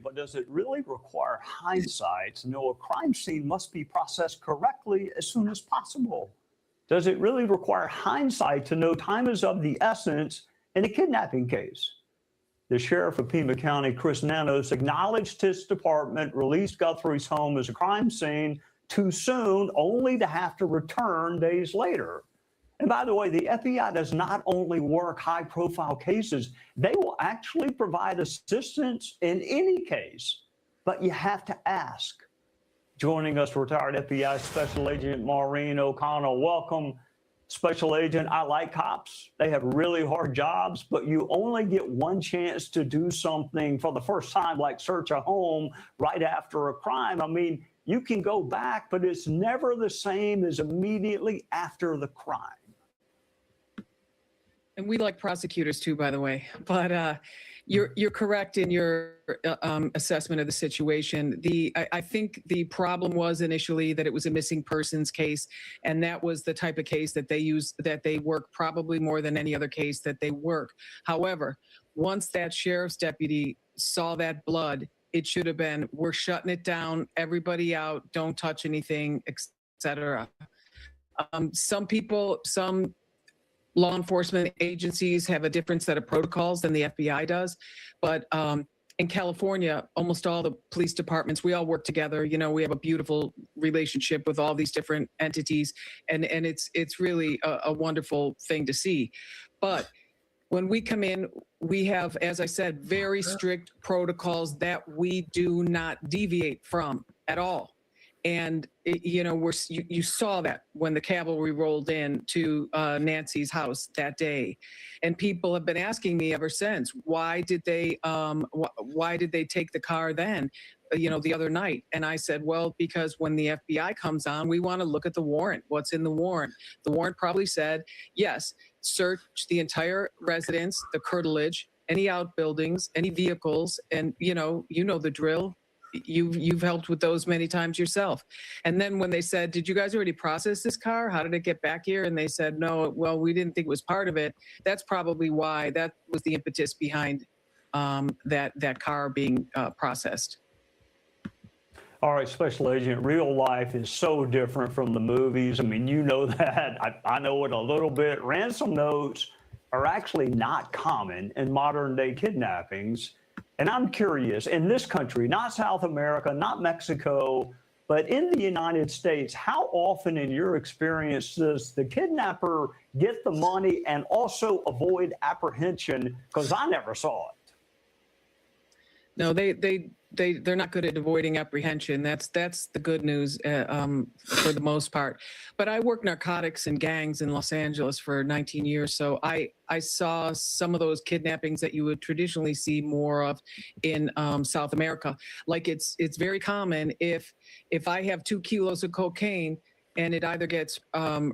But does it really require hindsight to know a crime scene must be processed correctly as soon as possible? Does it really require hindsight to know time is of the essence in a kidnapping case? The sheriff of Pima County, Chris Nanos, acknowledged his department released Guthrie's home as a crime scene too soon, only to have to return days later. And by the way, the FBI does not only work high-profile cases, they will actually provide assistance in any case, but you have to ask. Joining us, retired FBI Special Agent Maureen O'Connell. Welcome, Special Agent. I like cops. They have really hard jobs, but you only get one chance to do something for the first time, like search a home right after a crime. I mean, you can go back, but it's never the same as immediately after the crime. And we like prosecutors too, by the way. But you're correct in your assessment of the situation. I think the problem was initially that it was a missing persons case, and that was the type of case that they work probably more than any other case that they work. However, once that sheriff's deputy saw that blood, it should have been, we're shutting it down, everybody out, don't touch anything, etc. Some law enforcement agencies have a different set of protocols than the FBI does. But in California, almost all the police departments, we all work together. You know, we have a beautiful relationship with all these different entities. And it's really a wonderful thing to see. But when we come in, we have, as I said, very strict protocols that we do not deviate from at all. And, you saw that when the cavalry rolled in to Nancy's house that day. And people have been asking me ever since, why did they take the car then, the other night? And I said, well, because when the FBI comes on, we want to look at the warrant, what's in the warrant. The warrant probably said, yes, search the entire residence, the curtilage, any outbuildings, any vehicles, and you know the drill. You've helped with those many times yourself. And then when they said, did you guys already process this car? How did it get back here? And they said, no, well, we didn't think it was part of it. That's probably why that was the impetus behind that car being processed. All right, Special Agent, real life is so different from the movies. I mean, you know that. I know it a little bit. Ransom notes are actually not common in modern day kidnappings. And I'm curious, in this country, not South America, not Mexico, but in the United States, how often in your experience does the kidnapper get the money and also avoid apprehension? Because I never saw it. No, they're not good at avoiding apprehension. That's the good news for the most part. But I worked narcotics and gangs in Los Angeles for 19 years, so I saw some of those kidnappings that you would traditionally see more of in South America. Like it's very common if I have 2 kilos of cocaine and it either gets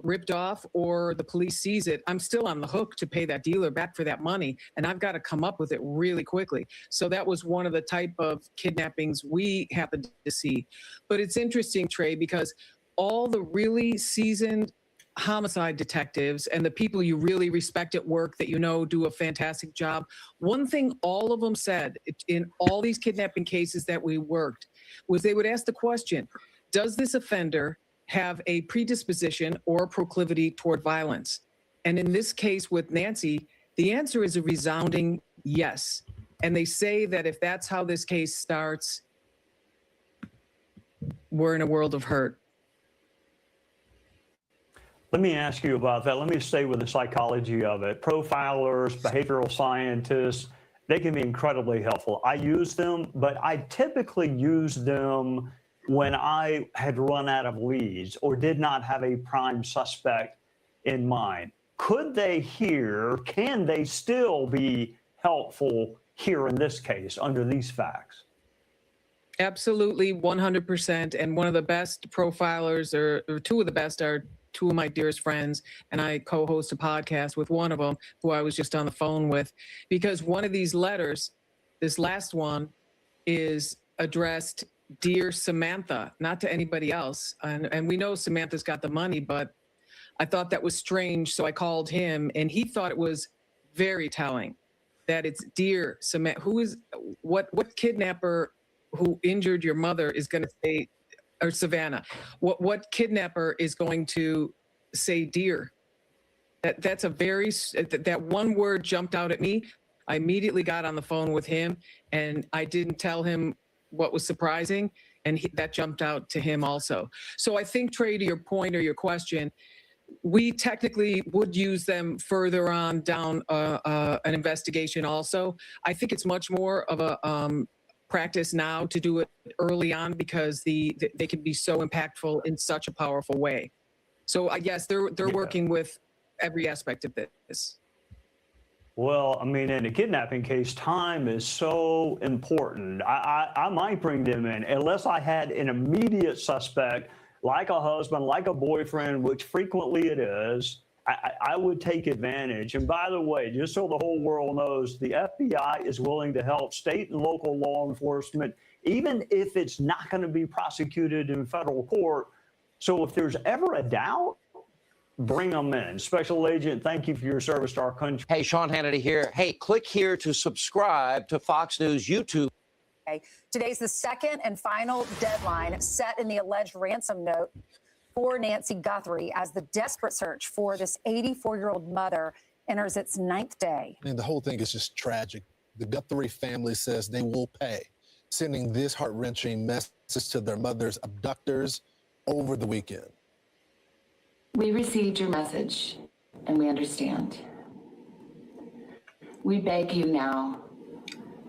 ripped off or the police sees it, I'm still on the hook to pay that dealer back for that money, and I've got to come up with it really quickly. So that was one of the type of kidnappings we happened to see. But it's interesting, Trey, because all the really seasoned homicide detectives and the people you really respect at work that do a fantastic job, one thing all of them said in all these kidnapping cases that we worked was they would ask the question, does this offender have a predisposition or proclivity toward violence? And in this case with Nancy, the answer is a resounding yes. And they say that if that's how this case starts, we're in a world of hurt. Let me ask you about that. Let me stay with the psychology of it. Profilers, behavioral scientists, they can be incredibly helpful. I use them, but I typically use them when I had run out of leads or did not have a prime suspect in mind. Can they still be helpful here in this case under these facts? Absolutely, 100%. And one of the best profilers, or two of the best, are two of my dearest friends, and I co-host a podcast with one of them who I was just on the phone with, because one of these letters, this last one, is addressed Dear Samantha, not to anybody else. And we know Samantha's got the money, but I thought that was strange. So I called him and he thought it was very telling. that it's dear Samantha. What kidnapper who injured your mother is going to say, or Savannah, what kidnapper is going to say dear? That's a very, that one word jumped out at me. I immediately got on the phone with him, and I didn't tell him what was surprising, and that jumped out to him also. So I think, Trey, to your point or your question, we technically would use them further on down an investigation also. I think it's much more of a practice now to do it early on, because they can be so impactful in such a powerful way. So yes, they're working with every aspect of this. Well, I mean, in a kidnapping case, time is so important. I might bring them in unless I had an immediate suspect, like a husband, like a boyfriend, which frequently it is. I would take advantage. And by the way, just so the whole world knows, the FBI is willing to help state and local law enforcement, even if it's not going to be prosecuted in federal court. So if there's ever a doubt, bring them in. Special Agent, thank you for your service to our country. Hey, Sean Hannity here. Hey, click here to subscribe to Fox News YouTube. Today's the second and final deadline set in the alleged ransom note for Nancy Guthrie as the desperate search for this 84-year-old mother enters its 9th day. And the whole thing is just tragic. The Guthrie family says they will pay, sending this heart-wrenching message to their mother's abductors over the weekend. We received your message, and we understand. We beg you now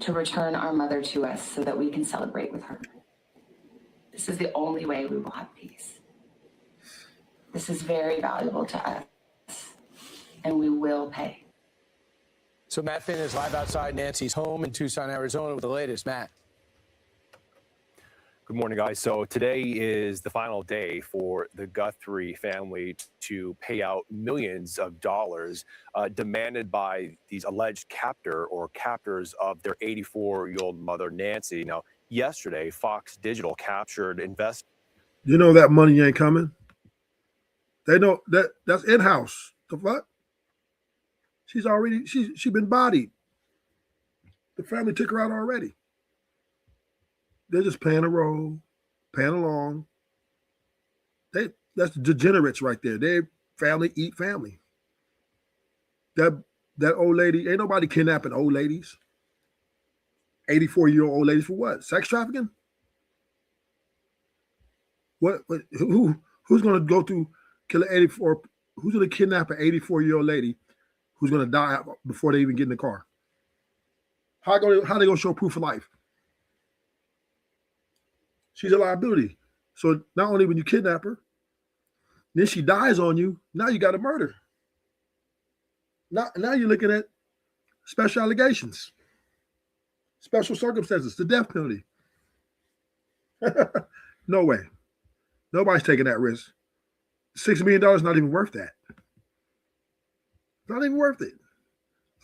to return our mother to us so that we can celebrate with her. This is the only way we will have peace. This is very valuable to us, and we will pay. So Matt Finn is live outside Nancy's home in Tucson, Arizona with the latest. Matt. Good morning, guys. So today is the final day for the Guthrie family to pay out millions of dollars demanded by these alleged captors of their 84-year-old mother, Nancy. Now, yesterday, Fox Digital captured You know that money ain't coming. They know that's in-house. The fuck? She's been bodied. The family took her out already. They're just playing a role, playing along. That's the degenerates right there. They family eat family. That old lady, ain't nobody kidnapping old ladies. 84-year-old old ladies for what? Sex trafficking? What who's gonna go through kill an 84? Who's gonna kidnap an 84-year-old lady who's gonna die before they even get in the car? How they gonna show proof of life? She's a liability. So not only when you kidnap her, then she dies on you, now you got a murder. Now you're looking at special allegations, special circumstances, the death penalty. No way. Nobody's taking that risk. $6 million is not even worth that. Not even worth it.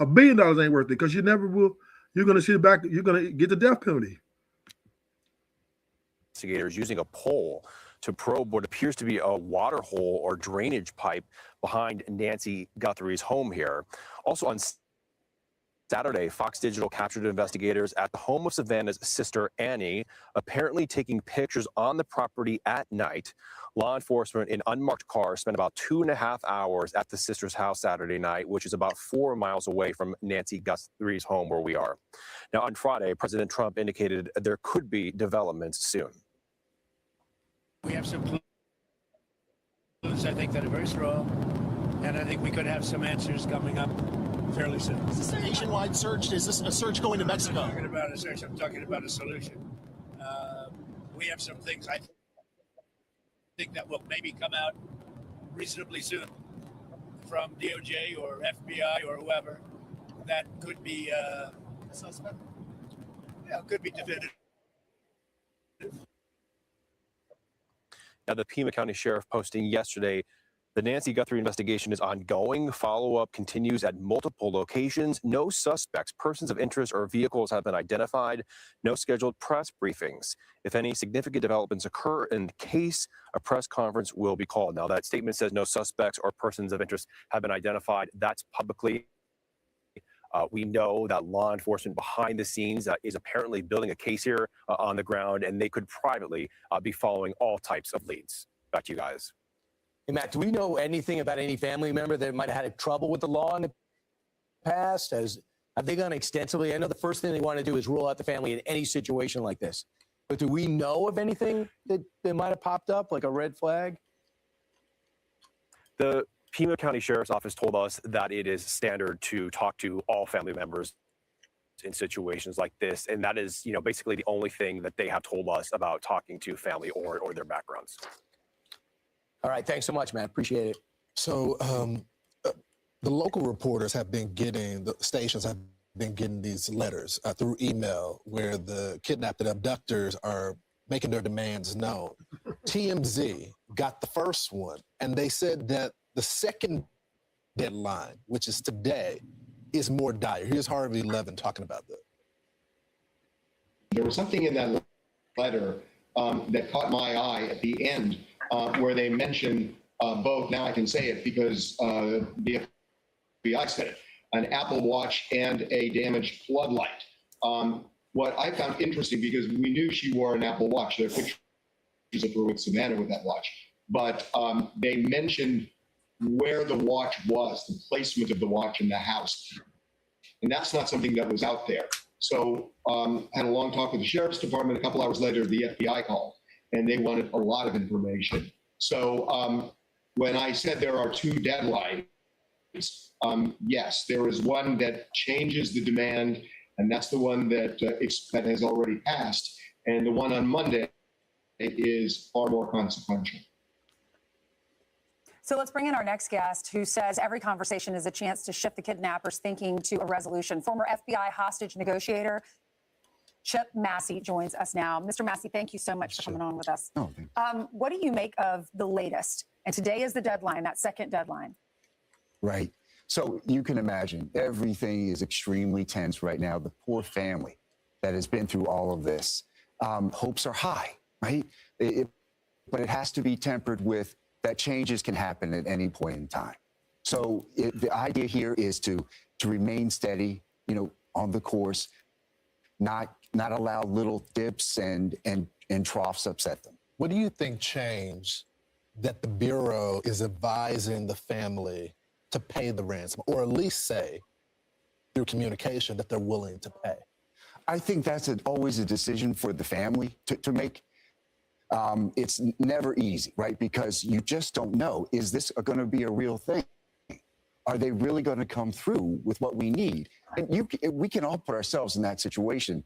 $1 billion ain't worth it because you never will. You're going to see the back. You're going to get the death penalty. investigators using a pole to probe what appears to be a water hole or drainage pipe behind Nancy Guthrie's home here. Also on Saturday, Fox Digital captured investigators at the home of Savannah's sister, Annie, apparently taking pictures on the property at night. Law enforcement in unmarked cars spent about 2.5 hours at the sister's house Saturday night, which is about 4 miles away from Nancy Guthrie's home where we are. Now, on Friday, President Trump indicated there could be developments soon. We have some clues, I think, that are very strong, and I think we could have some answers coming up fairly soon. Is this a nationwide search? Is this a search going to Mexico? I'm not talking about a search. I'm talking about a solution. We have some things I think that will maybe come out reasonably soon from DOJ or FBI or whoever that could be suspect. Yeah, could be definitive. Now, the Pima County Sheriff posting yesterday, the Nancy Guthrie investigation is ongoing. Follow-up continues at multiple locations. No suspects, persons of interest, or vehicles have been identified. No scheduled press briefings. If any significant developments occur in the case, a press conference will be called. Now, that statement says no suspects or persons of interest have been identified. That's publicly We know that law enforcement behind the scenes is apparently building a case here on the ground, and they could privately be following all types of leads. Back to you guys. Hey, Matt, do we know anything about any family member that might have had trouble with the law in the past? Have they gone extensively? I know the first thing they want to do is rule out the family in any situation like this. But do we know of anything that might have popped up, like a red flag? The Pima County Sheriff's Office told us that it is standard to talk to all family members in situations like this. And that is, basically the only thing that they have told us about talking to family or their backgrounds. All right. Thanks so much, man. Appreciate it. So the local reporters have been getting, the stations have been getting these letters through email where the kidnapped and abductors are making their demands known. TMZ got the first one, and they said that the second deadline, which is today, is more dire. Here's Harvey Levin talking about that. There was something in that letter that caught my eye at the end where they mentioned both, now I can say it because the FBI said it, an Apple Watch and a damaged floodlight. What I found interesting, because we knew she wore an Apple Watch, there are pictures of her with Savannah with that watch, but they mentioned where the watch was, the placement of the watch in the house. And that's not something that was out there. So I had a long talk with the Sheriff's Department. A couple hours later, the FBI called, and they wanted a lot of information. So when I said there are two deadlines, yes, there is one that changes the demand, and that's the one that that has already passed. And the one on Monday is far more consequential. So let's bring in our next guest, who says every conversation is a chance to shift the kidnappers' thinking to a resolution. Former FBI hostage negotiator Chip Massey joins us now. Mr. Massey, thank you so much for coming on with us. What do you make of the latest? And today is the deadline, that second deadline. Right. So you can imagine everything is extremely tense right now. The poor family that has been through all of this. Hopes are high, right? But it has to be tempered with that changes can happen at any point in time. So the idea here is to remain steady, on the course, not allow little dips and troughs upset them. What do you think changed that the Bureau is advising the family to pay the ransom, or at least say through communication that they're willing to pay? I think that's always a decision for the family to make. It's never easy, right? Because you just don't know, is this going to be a real thing? Are they really going to come through with what we need? And we can all put ourselves in that situation.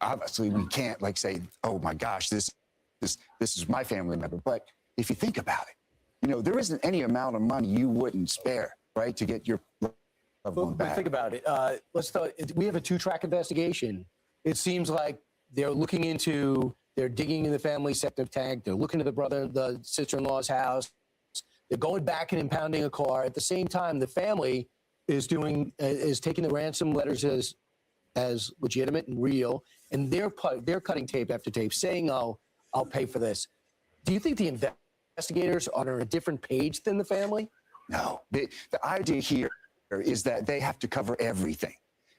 Obviously, we can't say, oh my gosh, this is my family member. But if you think about it, there isn't any amount of money you wouldn't spare, right, to get your loved one back. But think about it. We have a two-track investigation. It seems like they're digging in the family septic tank. They're looking at the sister-in-law's house. They're going back and impounding a car. At the same time, the family is taking the ransom letters as legitimate and real, and they're cutting tape after tape, saying, "Oh, I'll pay for this." Do you think the investigators are on a different page than the family? No. The idea here is that they have to cover everything.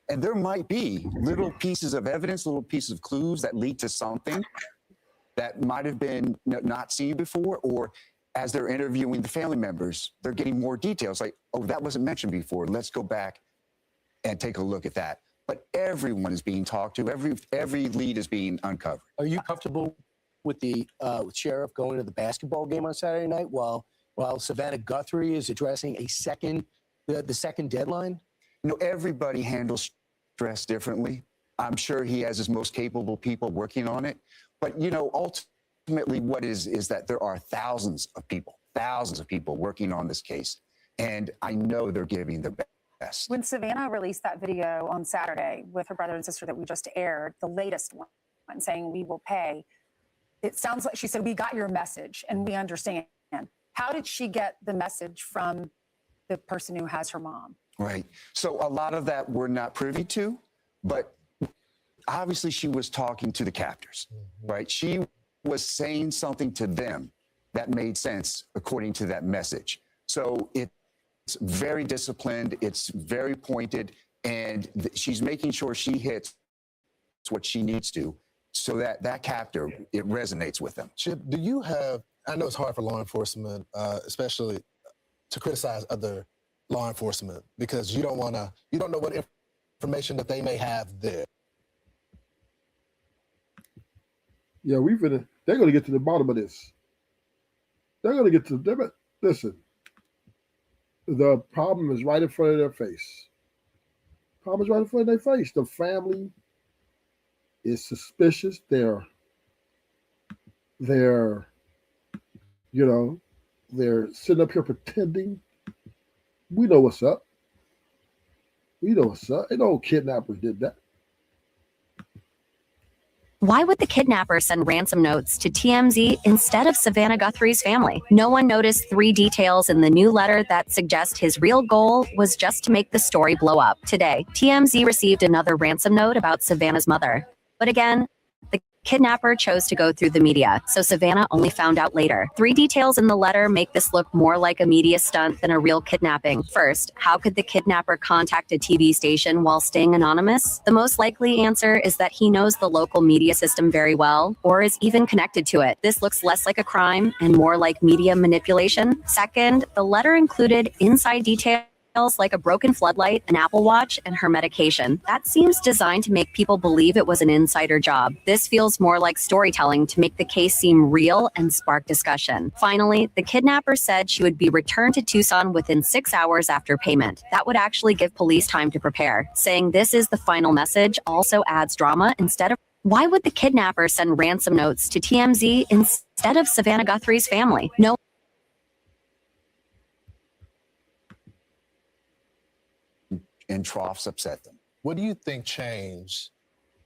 And there might be little pieces of evidence, little pieces of clues that lead to something that might have been not seen before, or as they're interviewing the family members, they're getting more details like, oh, that wasn't mentioned before. Let's go back and take a look at that. But everyone is being talked to. Every lead is being uncovered. Are you comfortable with the sheriff going to the basketball game on Saturday night while Savannah Guthrie is addressing the second deadline? Everybody handles stress differently. I'm sure he has his most capable people working on it. But, ultimately what is that there are thousands of people working on this case. And I know they're giving their best. When Savannah released that video on Saturday with her brother and sister that we just aired, the latest one, saying we will pay, it sounds like she said, we got your message and we understand. How did she get the message from the person who has her mom? Right. So a lot of that we're not privy to, but obviously she was talking to the captors, right? She was saying something to them that made sense according to that message. So it's very disciplined. It's very pointed. and she's making sure she hits what she needs to, so that that captor, it resonates with them. Chip, do you have? I know it's hard for law enforcement, especially to criticize other law enforcement because you don't know what information that they may have there. Yeah, they're going to get to the bottom of this. They're going to get to, listen, the problem is right in front of their face. Problem is right in front of their face. The family is suspicious. They're sitting up here pretending. We know what's up. Ain't no kidnappers did that. Why would the kidnapper send ransom notes to TMZ instead of Savannah Guthrie's family? No one noticed 3 details in the new letter that suggest his real goal was just to make the story blow up. Today, TMZ received another ransom note about Savannah's mother. But again, the kidnapper chose to go through the media, so Savannah only found out later. 3 details in the letter make this look more like a media stunt than a real kidnapping. First, how could the kidnapper contact a TV station while staying anonymous? The most likely answer is that he knows the local media system very well, or is even connected to it. This looks less like a crime and more like media manipulation. Second, the letter included inside details like a broken floodlight, an Apple Watch, and her medication. That seems designed to make people believe it was an insider job. This feels more like storytelling to make the case seem real and spark discussion. Finally, the kidnapper said she would be returned to Tucson within 6 hours after payment. That would actually give police time to prepare. Saying this is the final message also adds drama instead of. Why would the kidnapper send ransom notes to TMZ instead of Savannah Guthrie's family? No. And troughs upset them. What do you think changed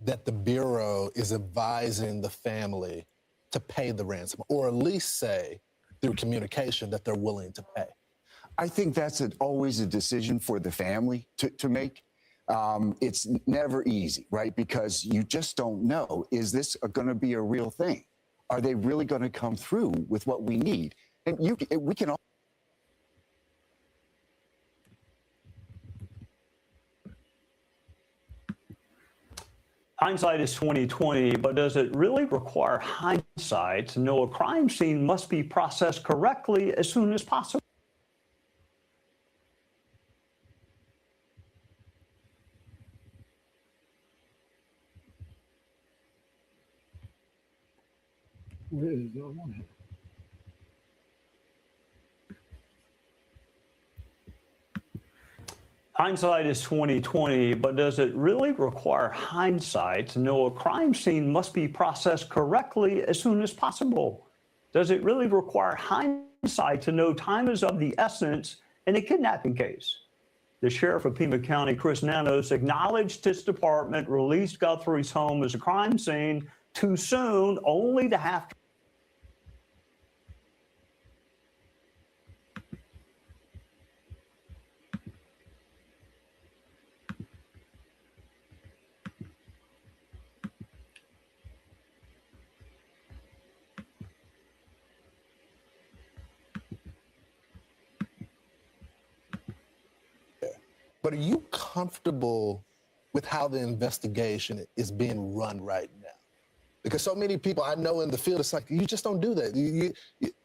that the Bureau is advising the family to pay the ransom, or at least say through communication that they're willing to pay? I think that's always a decision for the family to make. It's never easy, right? Because you just don't know, is this going to be a real thing? Are they really going to come through with what we need? And we can all. Hindsight is 2020, but does it really require hindsight to know a crime scene must be processed correctly as soon as possible? Where is that one? Hindsight is 2020, but does it really require hindsight to know a crime scene must be processed correctly as soon as possible? Does it really require hindsight to know time is of the essence in a kidnapping case? The sheriff of Pima County, Chris Nanos, acknowledged his department released Guthrie's home as a crime scene too soon, only to have to. But are you comfortable with how the investigation is being run right now? Because so many people I know in the field, it's like, you just don't do that.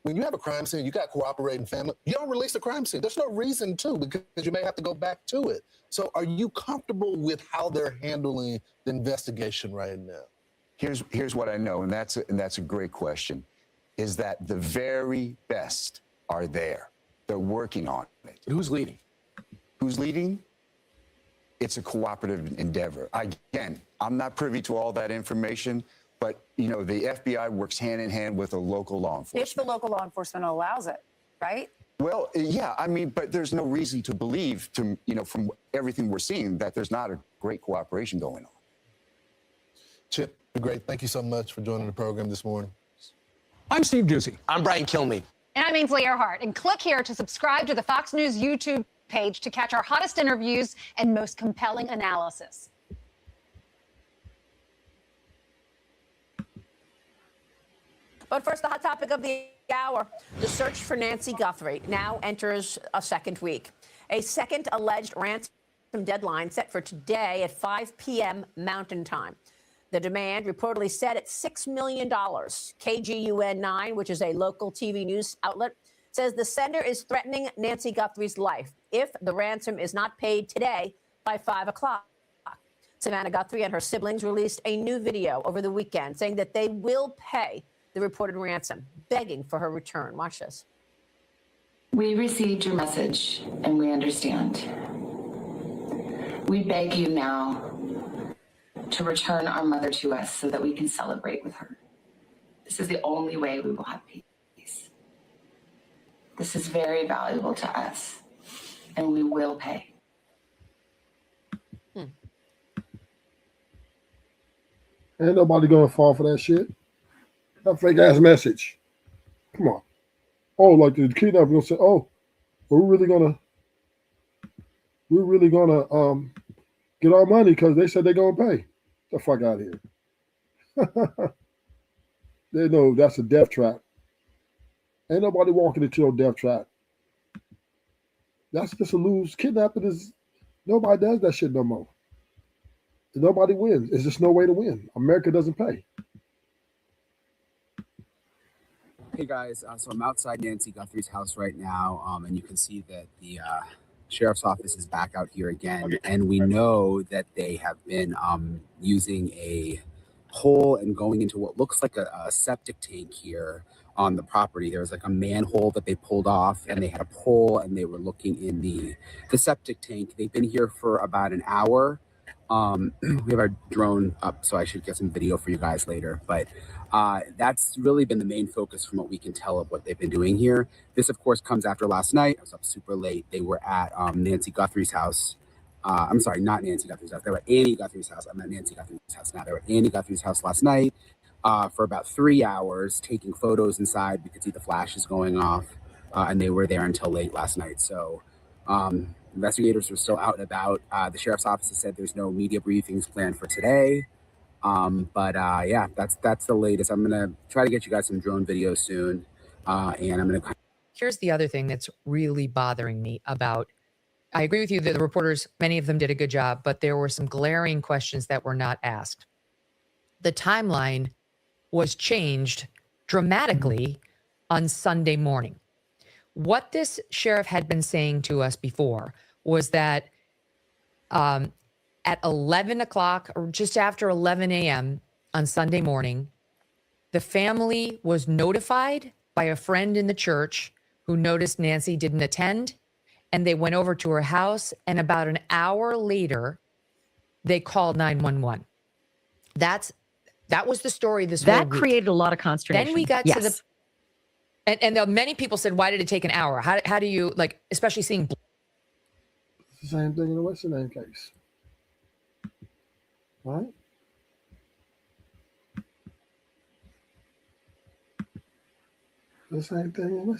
When you have a crime scene, you got cooperating family, you don't release the crime scene. There's no reason to, because you may have to go back to it. So are you comfortable with how they're handling the investigation right now? Here's what I know, and that's a great question, is that the very best are there. They're working on it. Who's leading? Who's leading? It's a cooperative endeavor. Again, I'm not privy to all that information, but the FBI works hand in hand with a local law enforcement. If the local law enforcement allows it, right? Well, yeah, but there's no reason to believe, from everything we're seeing, that there's not a great cooperation going on. Chip, great. Thank you so much for joining the program this morning. I'm Steve Doocy. I'm Brian Kilmeade. And I'm Ainsley Earhart. And click here to subscribe to the Fox News YouTube page to catch our hottest interviews and most compelling analysis. But first, the hot topic of the hour, the search for Nancy Guthrie now enters a second week. A second alleged ransom deadline set for today at 5 p.m. Mountain Time. The demand reportedly set at $6 million. KGUN 9, which is a local TV news outlet, says the sender is threatening Nancy Guthrie's life if the ransom is not paid today by 5 o'clock. Savannah Guthrie and her siblings released a new video over the weekend saying that they will pay the reported ransom, begging for her return. Watch this. We received your message and we understand. We beg you now to return our mother to us so that we can celebrate with her. This is the only way we will have peace. This is very valuable to us, and we will pay. Ain't nobody gonna fall for that shit. That fake ass message. Come on. Oh, like the kidnapper gonna say, oh, we're really gonna get our money because they said they're gonna pay. The fuck out of here. They know that's a death trap. Ain't nobody walking into a death trap. That's just a lose. Kidnapping is nobody does that shit no more. Nobody wins. It's just no way to win. America doesn't pay. Hey guys, so I'm outside Nancy Guthrie's house right now, and you can see that the sheriff's office is back out here again, and we know that they have been using a hole and going into what looks like a septic tank here on the property. There was like a manhole that they pulled off, and they had a pole, and they were looking in the septic tank. They've been here for about an hour. We have our drone up, so I should get some video for you guys later. But that's really been the main focus from what we can tell of what they've been doing here. This, of course, comes after last night. I was up super late. They were at Nancy Guthrie's house. I'm sorry, not Nancy Guthrie's house. They were at Annie Guthrie's house. I'm at Nancy Guthrie's house now. They were at Annie Guthrie's house last night for about 3 hours, taking photos inside. We could see the flashes going off, and they were there until late last night. So investigators are still out and about. The sheriff's office has said there's no media briefings planned for today. Yeah, that's the latest. I'm gonna try to get you guys some drone videos soon, and I'm gonna. Here's the other thing that's really bothering me about. I agree with you that the reporters, many of them did a good job, but there were some glaring questions that were not asked. The timeline was changed dramatically on Sunday morning. What this sheriff had been saying to us before was that at 11 o'clock or just after 11 a.m. on Sunday morning, the family was notified by a friend in the church who noticed Nancy didn't attend, and they went over to her house, and about an hour later, they called 911. That was the story this whole That week. created a lot of consternation. Then we got to the and many people said, why did it take an hour? How do you, like, especially seeing It's the same thing in the Western Name case. Right? The same thing in Western.